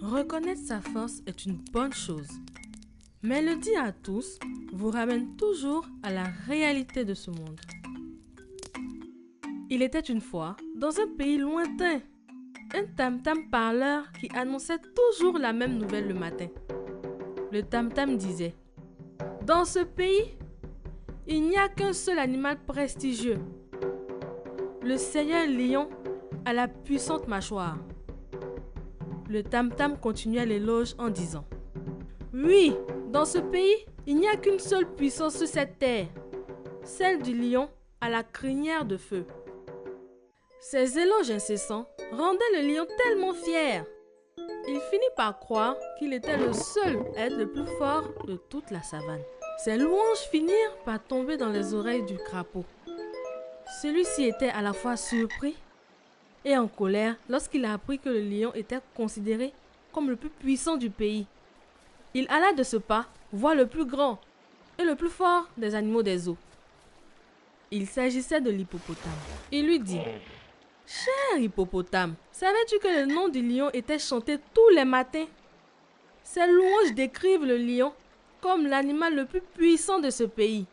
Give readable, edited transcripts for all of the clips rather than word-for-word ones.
Reconnaître sa force est une bonne chose, mais le dire à tous vous ramène toujours à la réalité de ce monde. Il était une fois, dans un pays lointain, un tam-tam parleur qui annonçait toujours la même nouvelle le matin. Le tam-tam disait: dans ce pays, il n'y a qu'un seul animal prestigieux, le seigneur lion à la puissante mâchoire. Le tam-tam continua l'éloge en disant: oui, dans ce pays, il n'y a qu'une seule puissance sur cette terre, celle du lion à la crinière de feu. Ces éloges incessants rendaient le lion tellement fier. Il finit par croire qu'il était le seul à être le plus fort de toute la savane. Ces louanges finirent par tomber dans les oreilles du crapaud. Celui-ci était à la fois surpris et en colère lorsqu'il a appris que le lion était considéré comme le plus puissant du pays. Il alla de ce pas voir le plus grand et le plus fort des animaux des eaux. Il s'agissait de l'hippopotame. Il lui dit: cher hippopotame, savais-tu que le nom du lion était chanté tous les matins? Ces louanges décrivent le lion comme l'animal le plus puissant de ce pays,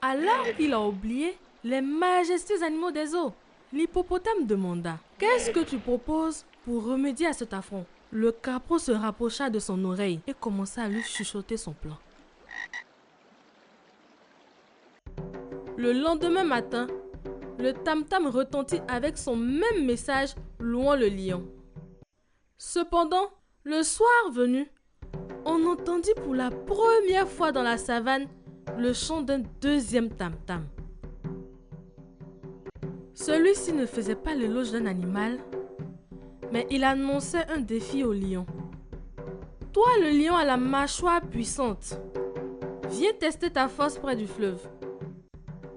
alors qu'il a oublié les majestueux animaux des eaux. L'hippopotame demanda: qu'est-ce que tu proposes pour remédier à cet affront? Le crapaud se rapprocha de son oreille et commença à lui chuchoter son plan. Le lendemain matin, le tam-tam retentit avec son même message louant le lion. Cependant, le soir venu, on entendit pour la première fois dans la savane le chant d'un deuxième tam-tam. Celui-ci ne faisait pas l'éloge d'un animal, mais il annonçait un défi au lion. Toi, le lion à la mâchoire puissante, viens tester ta force près du fleuve.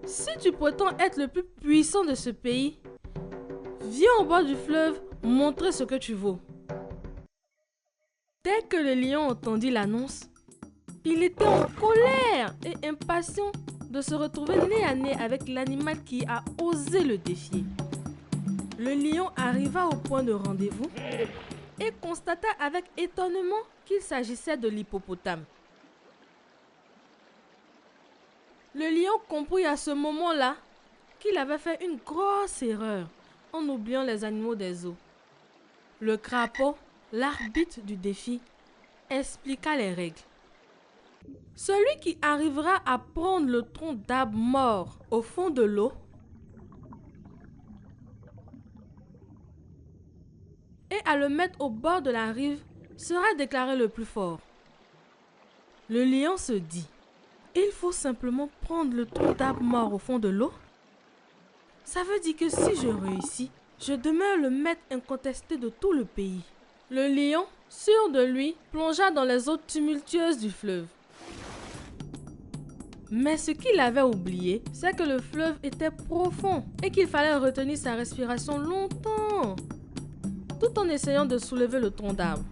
Si tu prétends être le plus puissant de ce pays, viens au bord du fleuve montrer ce que tu vaux. Dès que le lion entendit l'annonce, il était en colère et impatient de se retrouver nez à nez avec l'animal qui a osé le défier. Le lion arriva au point de rendez-vous et constata avec étonnement qu'il s'agissait de l'hippopotame. Le lion comprit à ce moment-là qu'il avait fait une grosse erreur en oubliant les animaux des eaux. Le crapaud, l'arbitre du défi, expliqua les règles. Celui qui arrivera à prendre le tronc d'arbre mort au fond de l'eau et à le mettre au bord de la rive sera déclaré le plus fort. Le lion se dit: il faut simplement prendre le tronc d'arbre mort au fond de l'eau. Ça veut dire que si je réussis, je demeure le maître incontesté de tout le pays. Le lion, sûr de lui, plongea dans les eaux tumultueuses du fleuve. Mais ce qu'il avait oublié, c'est que le fleuve était profond et qu'il fallait retenir sa respiration longtemps, tout en essayant de soulever le tronc d'arbre.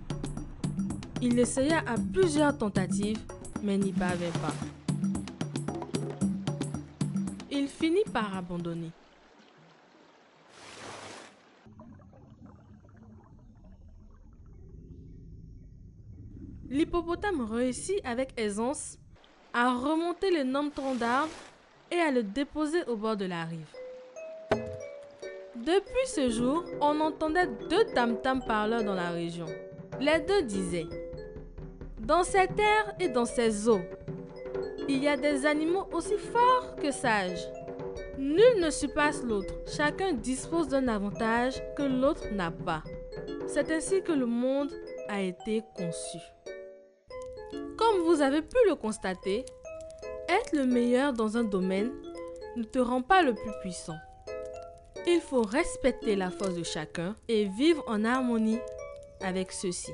Il essaya à plusieurs tentatives, mais n'y parvint pas. Il finit par abandonner. L'hippopotame réussit avec aisance à remonter l'énorme tronc d'arbre et à le déposer au bord de la rive. Depuis ce jour, on entendait deux tam-tams parleurs dans la région. Les deux disaient: dans cette terre et dans ces eaux, il y a des animaux aussi forts que sages. Nul ne surpasse l'autre. Chacun dispose d'un avantage que l'autre n'a pas. C'est ainsi que le monde a été conçu. Comme vous avez pu le constater, être le meilleur dans un domaine ne te rend pas le plus puissant. Il faut respecter la force de chacun et vivre en harmonie avec ceux-ci.